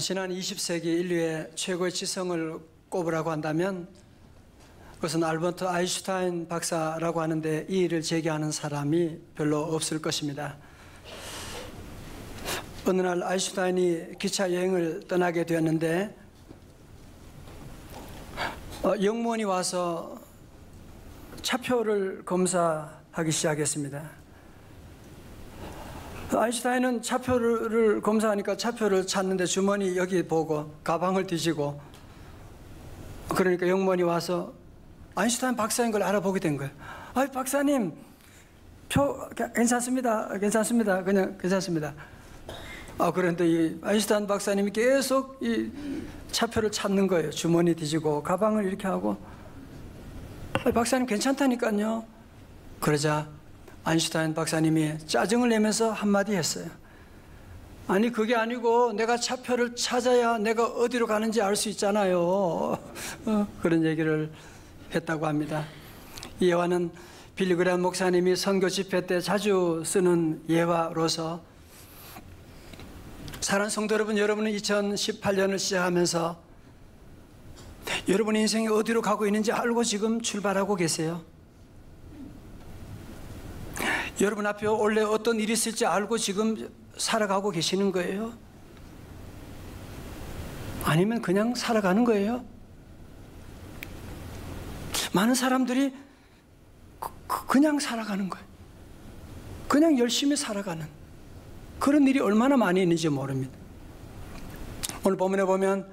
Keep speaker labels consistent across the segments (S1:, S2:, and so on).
S1: 지난 20세기 인류의 최고의 지성을 꼽으라고 한다면 그것은 알버트 아인슈타인 박사라고 하는데 이 일을 제기하는 사람이 별로 없을 것입니다. 어느 날 아인슈타인이 기차 여행을 떠나게 되었는데 영무원이 와서 차표를 검사하기 시작했습니다. 아인슈타인은 차표를 검사하니까 차표를 찾는데 주머니 여기 보고 가방을 뒤지고, 그러니까 영무원이 와서 아인슈타인 박사인 걸 알아보게 된 거예요. 아이, 박사님, 표 괜찮습니다. 괜찮습니다. 그냥 괜찮습니다. 그런데 이 아인슈타인 박사님이 계속 이 차표를 찾는 거예요. 주머니 뒤지고 가방을 이렇게 하고. 박사님 괜찮다니까요. 그러자 아인슈타인 박사님이 짜증을 내면서 한마디 했어요. 아니, 그게 아니고 내가 차표를 찾아야 내가 어디로 가는지 알 수 있잖아요. 그런 얘기를 했다고 합니다. 이 예화는 빌리 그레이엄 목사님이 선교 집회 때 자주 쓰는 예화로서, 사랑하는 성도 여러분, 여러분은 2018년을 시작하면서 여러분의 인생이 어디로 가고 있는지 알고 지금 출발하고 계세요? 여러분 앞에 원래 어떤 일이 있을지 알고 지금 살아가고 계시는 거예요? 아니면 그냥 살아가는 거예요? 많은 사람들이 그냥 살아가는 거예요. 그냥 열심히 살아가는 그런 일이 얼마나 많이 있는지 모릅니다. 오늘 본문에 보면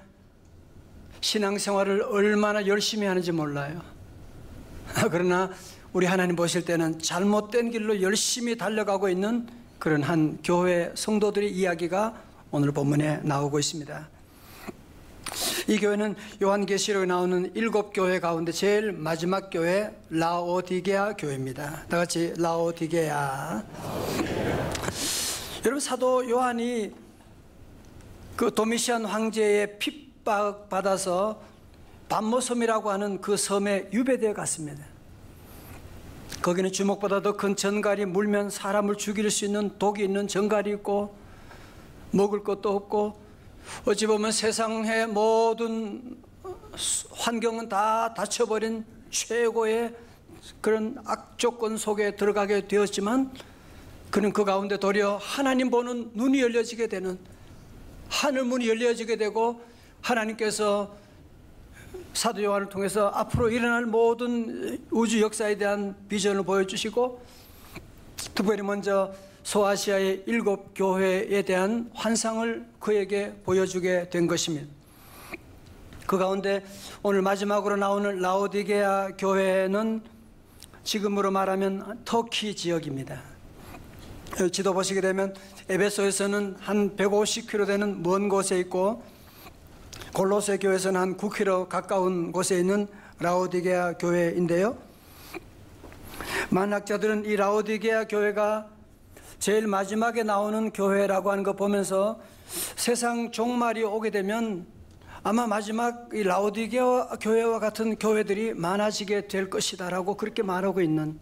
S1: 신앙생활을 얼마나 열심히 하는지 몰라요. 그러나 우리 하나님 보실 때는 잘못된 길로 열심히 달려가고 있는 그런 한 교회 성도들의 이야기가 오늘 본문에 나오고 있습니다. 이 교회는 요한계시록에 나오는 7교회 가운데 제일 마지막 교회 라오디게아 교회입니다. 다 같이 라오디게아. 여러분, 사도 요한이 그 도미시안 황제의 핍박받아서 반모섬이라고 하는 그 섬에 유배되어 갔습니다. 거기는 주먹보다 더 큰 전갈이 물면 사람을 죽일 수 있는 독이 있는 전갈이 있고, 먹을 것도 없고, 어찌 보면 세상의 모든 환경은 다 닫혀버린 최고의 그런 악조건 속에 들어가게 되었지만, 그는 그 가운데 도리어 하나님 보는 눈이 열려지게 되는, 하늘문이 열려지게 되고, 하나님께서 사도 요한을 통해서 앞으로 일어날 모든 우주 역사에 대한 비전을 보여주시고, 특별히 먼저 소아시아의 7교회에 대한 환상을 그에게 보여주게 된 것입니다. 그 가운데 오늘 마지막으로 나오는 라오디게아 교회는 지금으로 말하면 터키 지역입니다. 지도 보시게 되면 에베소에서는 한 150km 되는 먼 곳에 있고, 골로새 교회에서는 한 9km 가까운 곳에 있는 라오디게아 교회인데요, 만학자들은 이 라오디게아 교회가 제일 마지막에 나오는 교회라고 하는 거 보면서 세상 종말이 오게 되면 아마 마지막 이 라오디게아 교회와 같은 교회들이 많아지게 될 것이다 라고 그렇게 말하고 있는,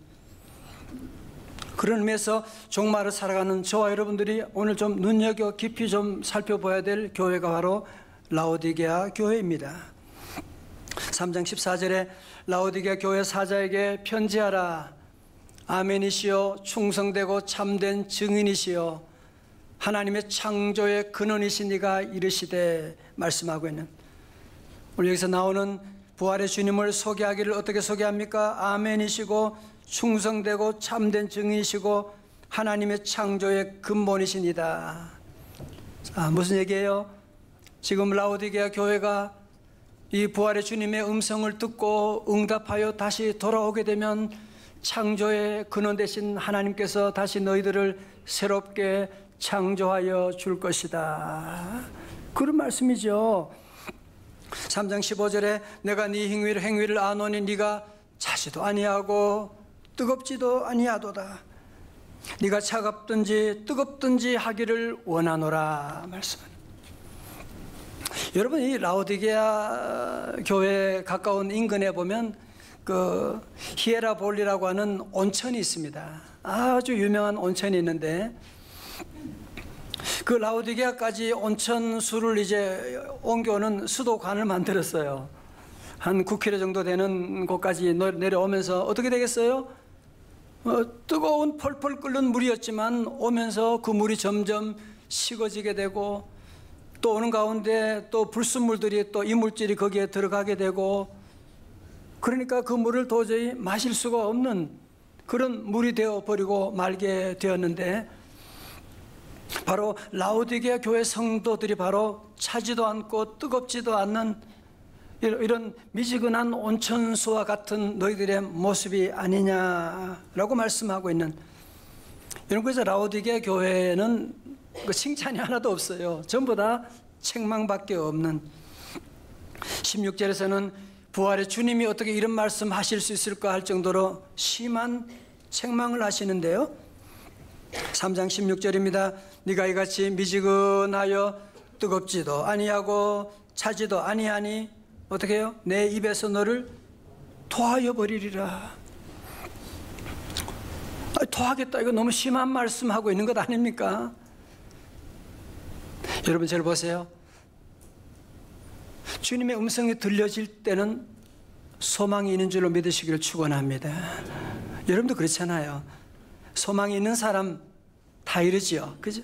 S1: 그런 의미에서 종말을 살아가는 저와 여러분들이 오늘 좀 눈여겨 깊이 좀 살펴봐야 될 교회가 바로 라오디게아 교회입니다. 3장 14절에 라오디게아 교회 사자에게 편지하라. 아멘이시여, 충성되고 참된 증인이시여, 하나님의 창조의 근원이신 이가 이르시되, 말씀하고 있는, 오늘 여기서 나오는 부활의 주님을 소개하기를 어떻게 소개합니까? 아멘이시고 충성되고 참된 증인이시고 하나님의 창조의 근본이신이다. 자, 무슨 얘기예요? 지금 라오디게아 교회가 이 부활의 주님의 음성을 듣고 응답하여 다시 돌아오게 되면 창조의 근원 되신 하나님께서 다시 너희들을 새롭게 창조하여 줄 것이다. 그런 말씀이죠. 3장 15절에 내가 네 행위를 아노니 네가 차지도 아니하고 뜨겁지도 아니하도다. 네가 차갑든지 뜨겁든지 하기를 원하노라 말씀합니다. 여러분, 이 라오디게아 교회 가까운 인근에 보면 그 히에라볼리라고 하는 온천이 있습니다. 아주 유명한 온천이 있는데 그 라오디게아까지 온천수를 이제 옮겨오는 수도관을 만들었어요. 한 9km 정도 되는 곳까지 내려오면서 어떻게 되겠어요? 뜨거운 펄펄 끓는 물이었지만 오면서 그 물이 점점 식어지게 되고, 또 오는 가운데 또 불순물들이 또 이물질이 거기에 들어가게 되고, 그러니까 그 물을 도저히 마실 수가 없는 그런 물이 되어버리고 말게 되었는데, 바로 라오디게아 교회 성도들이 바로 차지도 않고 뜨겁지도 않는 이런 미지근한 온천수와 같은 너희들의 모습이 아니냐라고 말씀하고 있는, 이런 거에서 라오디게아 교회는 그 칭찬이 하나도 없어요. 전부 다 책망밖에 없는. 16절에서는 부활의 주님이 어떻게 이런 말씀 하실 수 있을까 할 정도로 심한 책망을 하시는데요. 3장 16절입니다. 네가 이같이 미지근하여 뜨겁지도 아니하고 차지도 아니하니 어떻게 해요? 내 입에서 너를 토하여 버리리라. 토하겠다, 이거 너무 심한 말씀하고 있는 것 아닙니까? 여러분 저를 보세요. 주님의 음성이 들려질 때는 소망이 있는 줄로 믿으시기를 축원합니다. 여러분도 그렇잖아요. 소망이 있는 사람 다 이러지요, 그죠?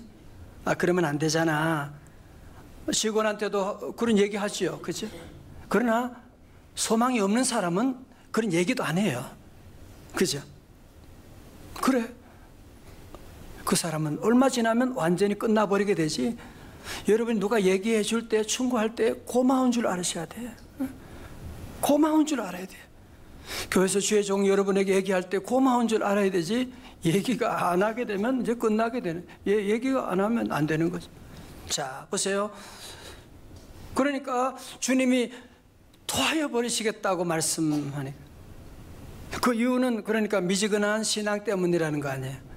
S1: 그러면 안 되잖아. 직원한테도 그런 얘기 하지요, 그죠? 그러나 소망이 없는 사람은 그런 얘기도 안 해요, 그죠? 그래, 그 사람은 얼마 지나면 완전히 끝나버리게 되지. 여러분이 누가 얘기해 줄 때, 충고할 때 고마운 줄 알으셔야 돼. 고마운 줄 알아야 돼. 교회에서 주의 종 여러분에게 얘기할 때 고마운 줄 알아야 되지, 얘기가 안 하게 되면 이제 끝나게 되는, 얘기가 안 하면 안 되는 거죠. 자, 보세요. 그러니까 주님이 토하여 버리시겠다고 말씀하니까, 그 이유는 그러니까 미지근한 신앙 때문이라는 거 아니에요.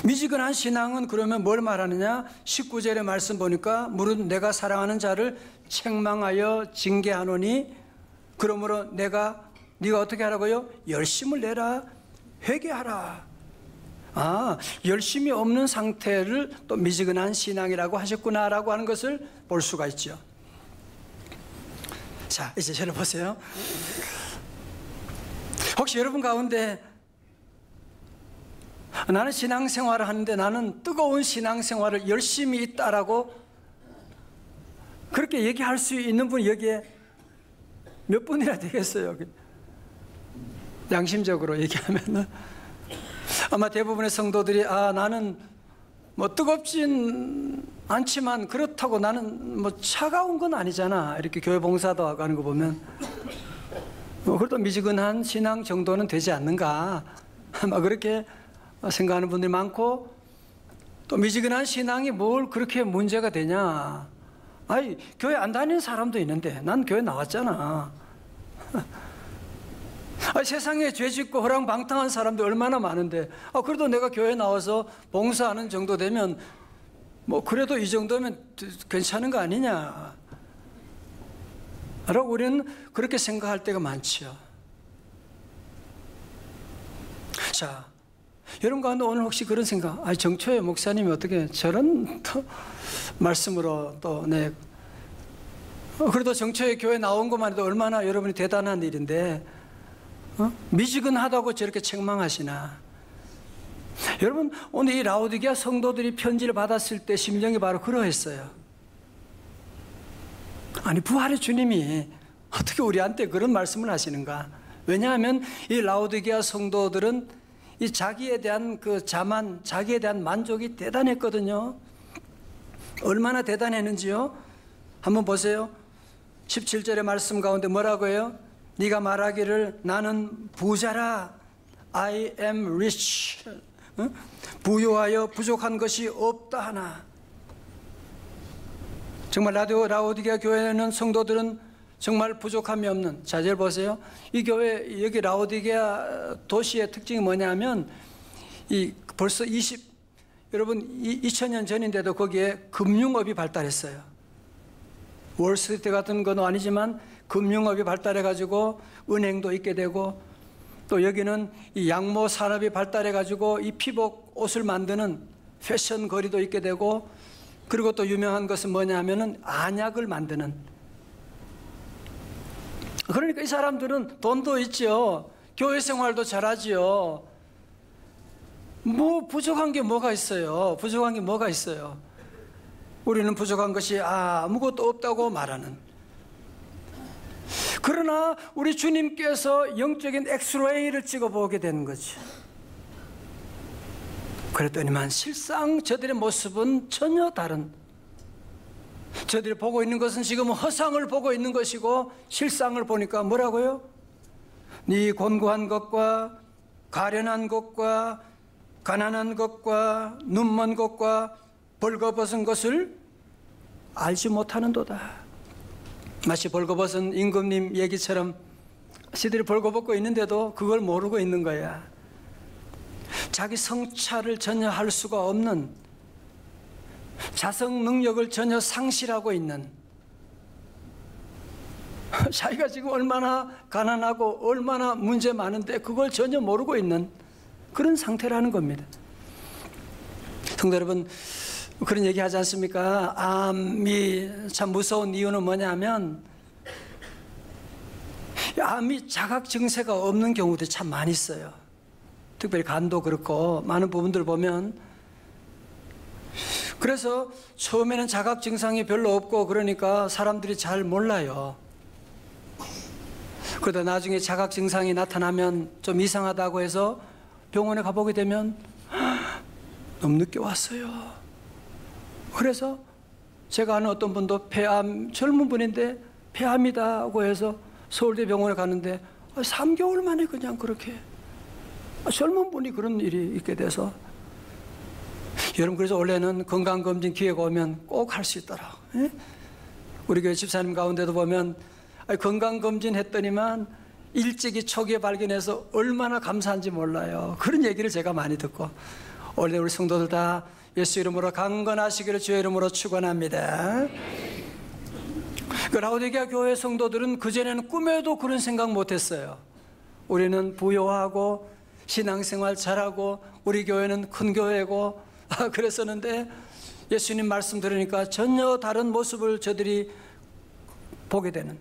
S1: 미지근한 신앙은 그러면 뭘 말하느냐? 19절의 말씀 보니까 무릇 내가 사랑하는 자를 책망하여 징계하노니 그러므로 네가 어떻게 하라고요? 열심을 내라, 회개하라. 열심이 없는 상태를 또 미지근한 신앙이라고 하셨구나라고 하는 것을 볼 수가 있죠. 자, 이제 저를 보세요. 혹시 여러분 가운데 나는 신앙생활을 하는데 나는 뜨거운 신앙생활을 열심히 있다라고 그렇게 얘기할 수 있는 분이 여기에 몇 분이나 되겠어요? 양심적으로 얘기하면 아마 대부분의 성도들이 나는 뭐 뜨겁진 않지만 그렇다고 나는 뭐 차가운 건 아니잖아, 이렇게 교회 봉사도 하고 하는 거 보면 그래도 미지근한 신앙 정도는 되지 않는가, 아마 그렇게 생각하는 분들이 많고, 또 미지근한 신앙이 뭘 그렇게 문제가 되냐. 교회 안 다니는 사람도 있는데 난 교회 나왔잖아. 세상에 죄짓고 허랑방탕한 사람도 얼마나 많은데 그래도 내가 교회 나와서 봉사하는 정도 되면 뭐 그래도 이 정도면 괜찮은 거 아니냐 라고 우리는 그렇게 생각할 때가 많죠. 자, 여러분 가운데 오늘 혹시 그런 생각, 정초에 목사님이 어떻게 저런 말씀으로 또 그래도 정초에 교회 나온 것만 해도 얼마나 여러분이 대단한 일인데 미지근하다고 저렇게 책망하시나. 여러분 오늘 이 라오디게아 성도들이 편지를 받았을 때 심정이 바로 그러했어요. 부활의 주님이 어떻게 우리한테 그런 말씀을 하시는가. 왜냐하면 이 라오디게아 성도들은 이 자기에 대한 그 자만, 자기에 대한 만족이 대단했거든요. 얼마나 대단했는지요? 한번 보세요. 17절의 말씀 가운데 뭐라고 해요? 네가 말하기를 나는 부자라, I am rich, 부유하여 부족한 것이 없다 하나. 정말 라오디게아 교회는 성도들은 정말 부족함이 없는, 자절 보세요. 이 교회, 여기 라오디게아 도시의 특징이 뭐냐면 벌써 2000년 전인데도 거기에 금융업이 발달했어요. 월스트리트 같은 건 아니지만 금융업이 발달해가지고 은행도 있게 되고, 또 여기는 이 양모 산업이 발달해가지고 이 피복 옷을 만드는 패션 거리도 있게 되고, 그리고 또 유명한 것은 뭐냐 하면은 안약을 만드는. 그러니까 이 사람들은 돈도 있죠. 교회 생활도 잘하지요. 뭐 부족한 게 뭐가 있어요? 부족한 게 뭐가 있어요? 우리는 부족한 것이 아무것도 없다고 말하는. 그러나 우리 주님께서 영적인 엑스레이를 찍어보게 되는 거지. 그랬더니만 실상 저들의 모습은 전혀 다른, 저들이 보고 있는 것은 지금 허상을 보고 있는 것이고, 실상을 보니까 뭐라고요? 네 곤고한 것과 가련한 것과 가난한 것과 눈먼 것과 벌거벗은 것을 알지 못하는도다. 마치 벌거벗은 임금님 얘기처럼 시들이 벌거벗고 있는데도 그걸 모르고 있는 거야. 자기 성찰을 전혀 할 수가 없는, 자성 능력을 전혀 상실하고 있는, 자기가 지금 얼마나 가난하고 얼마나 문제 많은데 그걸 전혀 모르고 있는 그런 상태라는 겁니다. 성도 여러분, 그런 얘기 하지 않습니까? 암이 참 무서운 이유는 뭐냐면, 암이 자각 증세가 없는 경우도 참 많이 있어요. 특별히 간도 그렇고 많은 부분들 보면. 그래서 처음에는 자각 증상이 별로 없고 그러니까 사람들이 잘 몰라요. 그러다 나중에 자각 증상이 나타나면 좀 이상하다고 해서 병원에 가보게 되면 너무 늦게 왔어요. 그래서 제가 아는 어떤 분도 폐암, 젊은 분인데 폐암이다고 해서 서울대 병원에 갔는데 3개월 만에 그냥 그렇게, 젊은 분이 그런 일이 있게 돼서. 여러분, 그래서 원래는 건강검진 기회가 오면 꼭 할 수 있더라. 예? 우리 교회 집사님 가운데도 보면 건강검진 했더니만 일찍이 초기에 발견해서 얼마나 감사한지 몰라요. 그런 얘기를 제가 많이 듣고, 원래 우리 성도들 다 예수 이름으로 강건하시기를 주의 이름으로 축원합니다. 그 라오디게아 교회 성도들은 그전에는 꿈에도 그런 생각 못했어요. 우리는 부유하고 신앙생활 잘하고 우리 교회는 큰 교회고 그랬었는데, 예수님 말씀 들으니까 전혀 다른 모습을 저들이 보게 되는.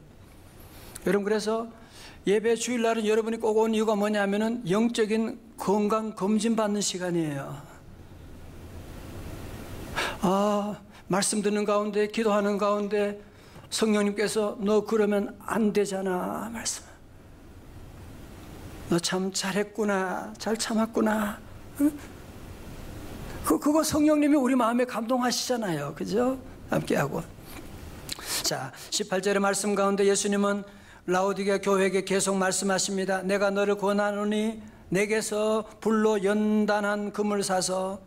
S1: 여러분, 그래서 예배 주일날은 여러분이 꼭 온 이유가 뭐냐면은 영적인 건강 검진 받는 시간이에요. 말씀 듣는 가운데, 기도하는 가운데 성령님께서 너 그러면 안 되잖아 말씀. 너 참 잘했구나, 잘 참았구나. 응? 그거 성령님이 우리 마음에 감동하시잖아요. 그죠? 함께하고. 자, 18절의 말씀 가운데 예수님은 라오디게아 교회에게 계속 말씀하십니다. 내가 너를 권하노니 내게서 불로 연단한 금을 사서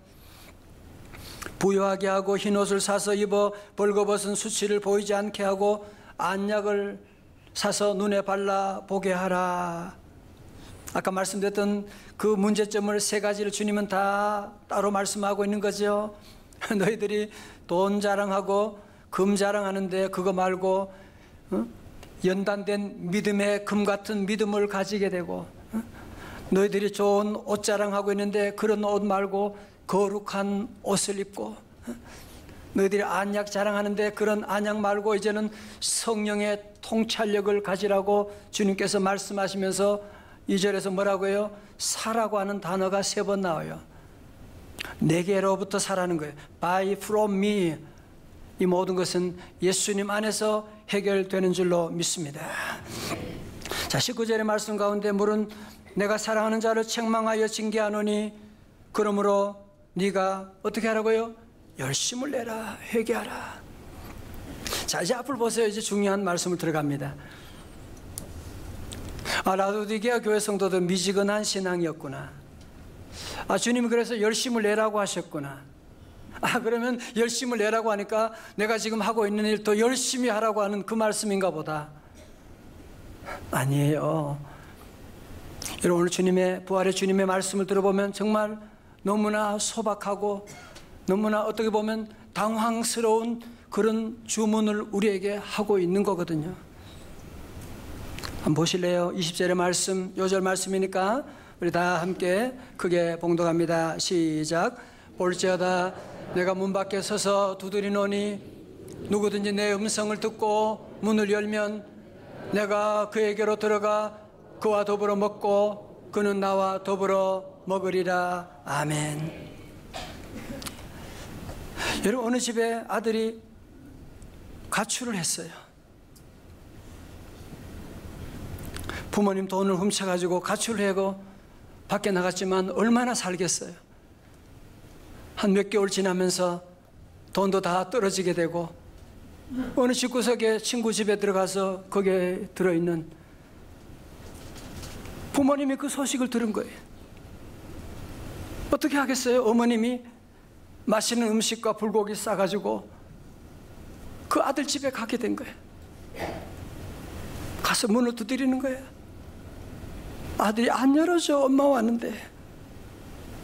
S1: 부유하게 하고 흰옷을 사서 입어 벌거벗은 수치를 보이지 않게 하고 안약을 사서 눈에 발라 보게 하라. 아까 말씀드렸던 그 문제점을 세 가지를 주님은 다 따로 말씀하고 있는 거죠. 너희들이 돈 자랑하고 금 자랑하는데 그거 말고 연단된 믿음의 금 같은 믿음을 가지게 되고, 너희들이 좋은 옷 자랑하고 있는데 그런 옷 말고 거룩한 옷을 입고, 너희들이 안약 자랑하는데 그런 안약 말고 이제는 성령의 통찰력을 가지라고 주님께서 말씀하시면서 2절에서 뭐라고 해요? 사라고 하는 단어가 3번 나와요. 내게로부터 사라는 거예요. Buy from me. 이 모든 것은 예수님 안에서 해결되는 줄로 믿습니다. 자, 19절의 말씀 가운데 물은 내가 사랑하는 자를 책망하여 징계하노니 그러므로 네가 어떻게 하라고요? 열심을 내라, 회개하라. 자, 이제 앞을 보세요. 이제 중요한 말씀을 들어갑니다. 라오디게아 교회 성도들 미지근한 신앙이었구나. 주님이 그래서 열심을 내라고 하셨구나. 그러면 열심을 내라고 하니까 내가 지금 하고 있는 일 더 열심히 하라고 하는 그 말씀인가 보다. 아니에요. 여러분, 오늘 주님의 부활의 주님의 말씀을 들어보면 정말 너무나 소박하고 너무나 어떻게 보면 당황스러운 그런 주문을 우리에게 하고 있는 거거든요. 한번 보실래요? 20절의 말씀, 요절 말씀이니까 우리 다 함께 크게 봉독합니다. 시작. 볼지어다 내가 문 밖에 서서 두드리노니 누구든지 내 음성을 듣고 문을 열면 내가 그에게로 들어가 그와 더불어 먹고 그는 나와 더불어 먹으리라. 아멘. 여러분, 어느 집에 아들이 가출을 했어요. 부모님 돈을 훔쳐가지고 가출을 하고 밖에 나갔지만 얼마나 살겠어요. 한 몇 개월 지나면서 돈도 다 떨어지게 되고 어느 집구석에 친구 집에 들어가서 거기에 들어있는 부모님이 그 소식을 들은 거예요. 어떻게 하겠어요? 어머님이 맛있는 음식과 불고기 싸가지고 그 아들 집에 가게 된 거예요. 가서 문을 두드리는 거예요. 아들이 안 열어줘. 엄마 왔는데.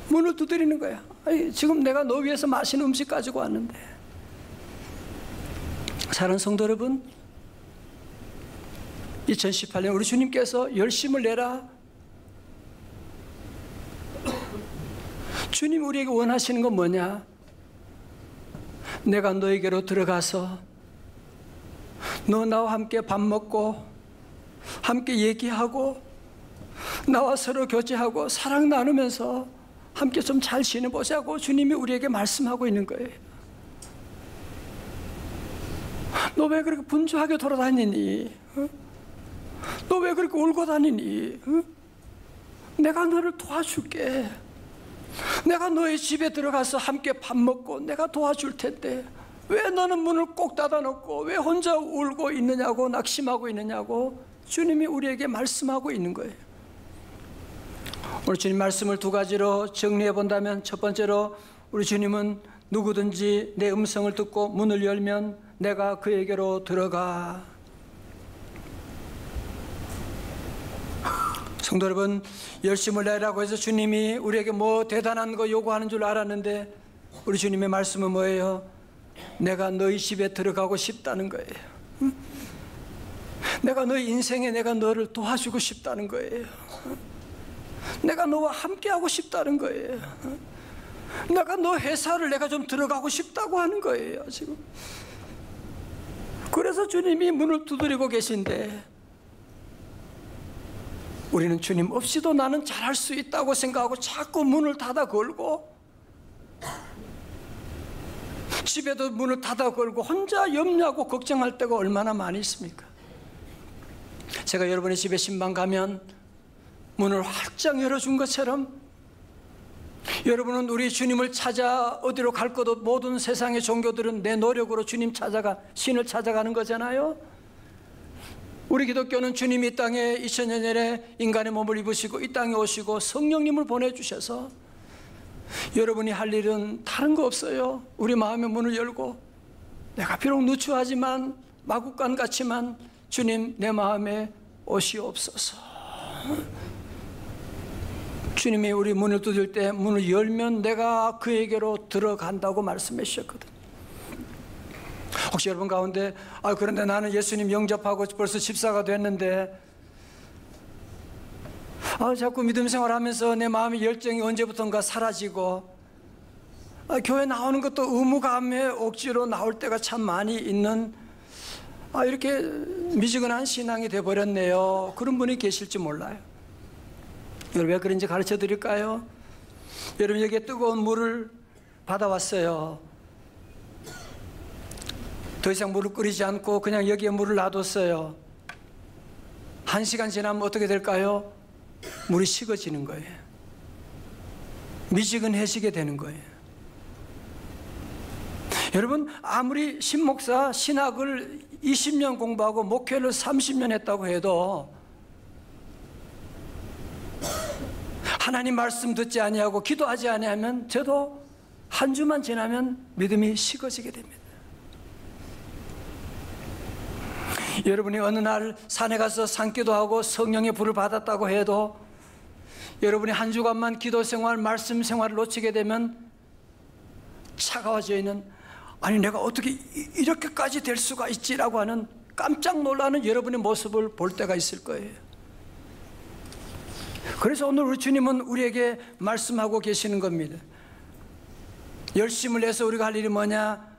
S1: 문을 두드리는 거야. 아니, 지금 내가 너 위해서 맛있는 음식 가지고 왔는데. 사랑하는 성도 여러분, 2018년 우리 주님께서 열심을 내라. 주님 우리에게 원하시는 건 뭐냐? 내가 너에게로 들어가서 너 나와 함께 밥 먹고 함께 얘기하고 나와 서로 교제하고 사랑 나누면서 함께 좀 잘 지내보자고 주님이 우리에게 말씀하고 있는 거예요. 너 왜 그렇게 분주하게 돌아다니니? 너 왜 그렇게 울고 다니니? 내가 너를 도와줄게. 내가 너의 집에 들어가서 함께 밥 먹고 내가 도와줄 텐데 왜 너는 문을 꼭 닫아놓고 왜 혼자 울고 있느냐고 낙심하고 있느냐고 주님이 우리에게 말씀하고 있는 거예요. 오늘 주님 말씀을 두 가지로 정리해 본다면, 첫 번째로 우리 주님은 누구든지 내 음성을 듣고 문을 열면 내가 그에게로 들어가. 성도 여러분, 열심을 내라고 해서 주님이 우리에게 뭐 대단한 거 요구하는 줄 알았는데 우리 주님의 말씀은 뭐예요? 내가 너희 집에 들어가고 싶다는 거예요. 내가 너희 인생에 내가 너를 도와주고 싶다는 거예요. 내가 너와 함께하고 싶다는 거예요. 내가 너 회사를 내가 좀 들어가고 싶다고 하는 거예요, 지금. 그래서 주님이 문을 두드리고 계신데 우리는 주님 없이도 나는 잘할 수 있다고 생각하고 자꾸 문을 닫아 걸고 집에도 문을 닫아 걸고 혼자 염려하고 걱정할 때가 얼마나 많이 있습니까? 제가 여러분의 집에 신방 가면 문을 활짝 열어준 것처럼 여러분은 우리 주님을 찾아 어디로 갈 것도 모든 세상의 종교들은 내 노력으로 주님 찾아가 신을 찾아가는 거잖아요. 우리 기독교는 주님이 이 땅에 2000년 전에 인간의 몸을 입으시고 이 땅에 오시고 성령님을 보내주셔서 여러분이 할 일은 다른 거 없어요. 우리 마음의 문을 열고 내가 비록 누추하지만 마구간 같지만 주님 내 마음에 오시옵소서. 주님이 우리 문을 두들 때 문을 열면 내가 그에게로 들어간다고 말씀해 주셨거든요. 혹시 여러분 가운데 그런데 나는 예수님 영접하고 벌써 집사가 됐는데 자꾸 믿음 생활하면서 내 마음의 열정이 언제부턴가 사라지고 교회 나오는 것도 의무감에 억지로 나올 때가 참 많이 있는 이렇게 미지근한 신앙이 돼버렸네요. 그런 분이 계실지 몰라요. 여러분 왜 그런지 가르쳐 드릴까요? 여러분 여기에 뜨거운 물을 받아왔어요. 더 이상 물을 끓이지 않고 그냥 여기에 물을 놔뒀어요. 1시간 지나면 어떻게 될까요? 물이 식어지는 거예요. 미지근해지게 되는 거예요. 여러분 아무리 신목사 신학을 20년 공부하고 목회를 30년 했다고 해도 하나님 말씀 듣지 아니하고 기도하지 아니하면 저도 한 주만 지나면 믿음이 식어지게 됩니다. 여러분이 어느 날 산에 가서 산기도하고 성령의 불을 받았다고 해도 여러분이 한 주간만 기도 생활, 말씀 생활을 놓치게 되면 차가워져 있는 아니 내가 어떻게 이렇게까지 될 수가 있지라고 하는 깜짝 놀라는 여러분의 모습을 볼 때가 있을 거예요. 그래서 오늘 우리 주님은 우리에게 말씀하고 계시는 겁니다. 열심을 내서 우리가 할 일이 뭐냐?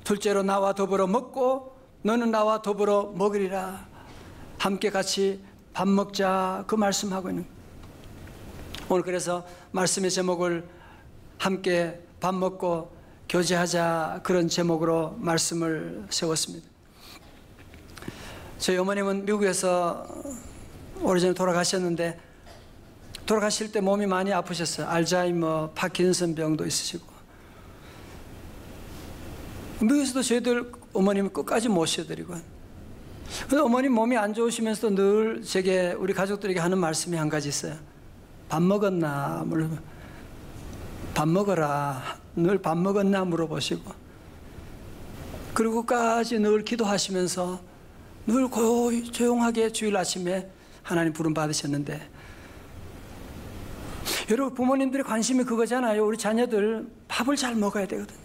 S1: 둘째로 나와 더불어 먹고 너는 나와 더불어 먹으리라. 함께 같이 밥 먹자, 그 말씀하고 있는. 오늘 그래서 말씀의 제목을 함께 밥 먹고 교제하자, 그런 제목으로 말씀을 세웠습니다. 저희 어머님은 미국에서 오래전에 돌아가셨는데, 돌아가실 때 몸이 많이 아프셨어요. 알츠하이머, 파킨슨 병도 있으시고. 미국에서도 저희들 어머님을 끝까지 모셔드리고, 근데 어머님 몸이 안 좋으시면서도 늘 제게, 우리 가족들에게 하는 말씀이 한 가지 있어요. 밥 먹었나? 물어보면 밥 먹어라. 늘 밥 먹었나 물어보시고, 그리고 끝까지 늘 기도하시면서 늘 고요히 조용하게 주일 아침에 하나님 부름 받으셨는데, 여러분 부모님들의 관심이 그거잖아요. 우리 자녀들 밥을 잘 먹어야 되거든요.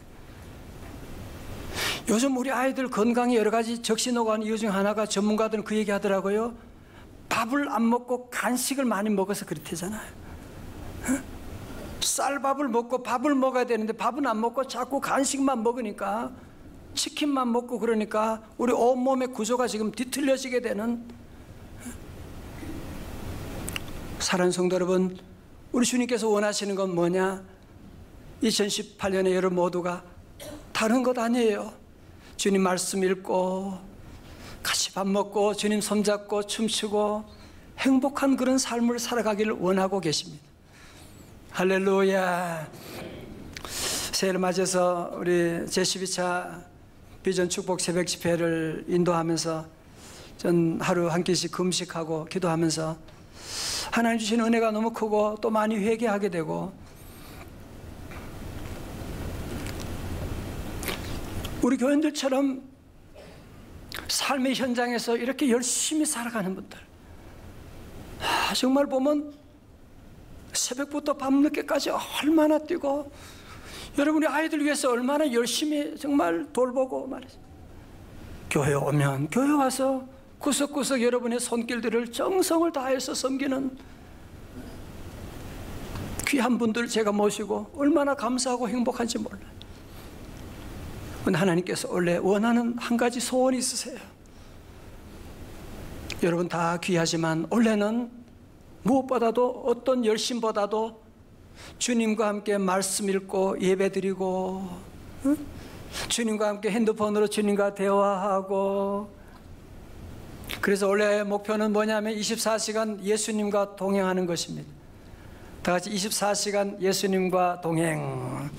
S1: 요즘 우리 아이들 건강에 여러 가지 적신 오고 하는 이유 중 하나가, 전문가들은 그 얘기 하더라고요. 밥을 안 먹고 간식을 많이 먹어서 그렇대잖아요. 쌀밥을 먹고 밥을 먹어야 되는데 밥은 안 먹고 자꾸 간식만 먹으니까, 치킨만 먹고 그러니까 우리 온몸의 구조가 지금 뒤틀려지게 되는. 사랑하는 성도 여러분, 우리 주님께서 원하시는 건 뭐냐? 2018년에 여러분 모두가 다른 것 아니에요. 주님 말씀 읽고 같이 밥 먹고 주님 손잡고 춤추고 행복한 그런 삶을 살아가기를 원하고 계십니다. 할렐루야. 새해를 맞아서 우리 제12차 비전 축복 새벽 집회를 인도하면서 전 하루 한 끼씩 금식하고 기도하면서 하나님 주신 은혜가 너무 크고 또 많이 회개하게 되고, 우리 교인들처럼 삶의 현장에서 이렇게 열심히 살아가는 분들, 정말 보면 새벽부터 밤늦게까지 얼마나 뛰고, 여러분이 아이들 위해서 얼마나 열심히 정말 돌보고 말이죠. 교회 오면 교회 와서 구석구석 여러분의 손길들을 정성을 다해서 섬기는 귀한 분들 제가 모시고 얼마나 감사하고 행복한지 몰라요. 근데 하나님께서 원래 원하는 한 가지 소원이 있으세요. 여러분 다 귀하지만 원래는 무엇보다도, 어떤 열심보다도 주님과 함께 말씀 읽고 예배 드리고, 주님과 함께 핸드폰으로 주님과 대화하고. 그래서 원래 목표는 뭐냐면 24시간 예수님과 동행하는 것입니다. 다 같이 24시간 예수님과 동행.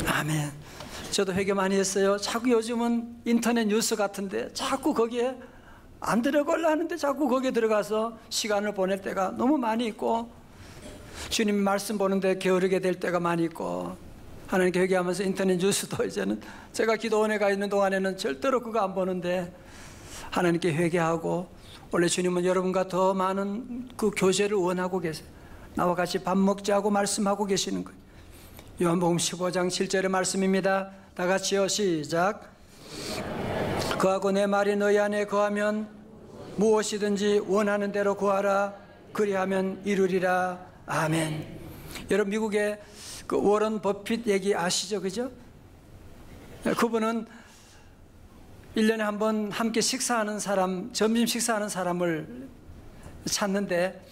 S1: 아멘. 저도 회개 많이 했어요. 자꾸 요즘은 인터넷 뉴스 같은데 자꾸 거기에 안 들어가려 하는데 자꾸 거기에 들어가서 시간을 보낼 때가 너무 많이 있고, 주님 말씀 보는데 게으르게 될 때가 많이 있고, 하나님께 회개하면서 인터넷 뉴스도 이제는 제가 기도원에 가 있는 동안에는 절대로 그거 안 보는데 하나님께 회개하고, 원래 주님은 여러분과 더 많은 그 교제를 원하고 계세요. 나와 같이 밥 먹자고 말씀하고 계시는 거예요. 요한복음 15장 7절의 말씀입니다. 다 같이요, 시작. 그하고 내 말이 너희 안에 거하면 무엇이든지 원하는 대로 구하라. 그리하면 이루리라. 아멘. 여러분 미국의 그 워런 버핏 얘기 아시죠? 그죠? 그분은 1년에 한 번 함께 식사하는 사람, 점심 식사하는 사람을 찾는데,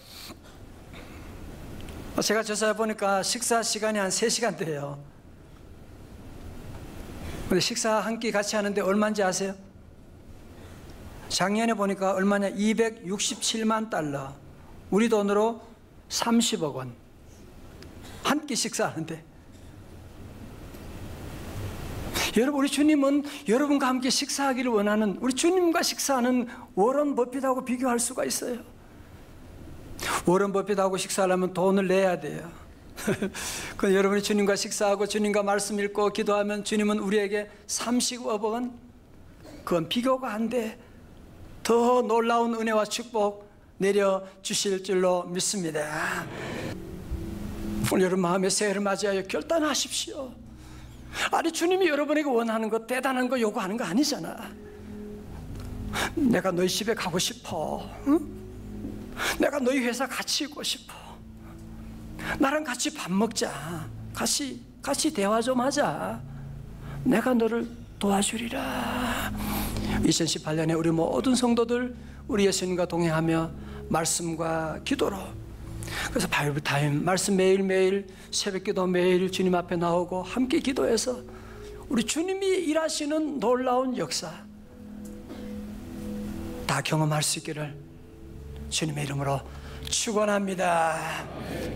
S1: 제가 조사해 보니까 식사 시간이 한 3시간 돼요. 근데 식사 한 끼 같이 하는데 얼마인지 아세요? 작년에 보니까 얼마냐? 267만 달러. 우리 돈으로 30억 원. 한 끼 식사하는데. 여러분, 우리 주님은 여러분과 함께 식사하기를 원하는, 우리 주님과 식사하는 워런 버핏하고 비교할 수가 있어요. 워런 버핏하고 식사하려면 돈을 내야 돼요. 그 여러분이 주님과 식사하고 주님과 말씀 읽고 기도하면 주님은 우리에게 30억 원, 그건 비교가 안 돼. 더 놀라운 은혜와 축복 내려주실 줄로 믿습니다. 오늘 여러분 마음의 새해를 맞이하여 결단하십시오. 아니, 주님이 여러분에게 원하는 거, 대단한 거 요구하는 거 아니잖아. 내가 너희 집에 가고 싶어. 응? 내가 너희 회사 같이 있고 싶어. 나랑 같이 밥 먹자. 같이 대화 좀 하자. 내가 너를 도와주리라. 2018년에 우리 모든 성도들 우리 예수님과 동행하며 말씀과 기도로, 그래서 바이블 타임 말씀 매일매일 새벽기도 매일 주님 앞에 나오고 함께 기도해서 우리 주님이 일하시는 놀라운 역사 다 경험할 수 있기를 주님의 이름으로 축원합니다.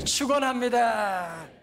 S1: 축원합니다.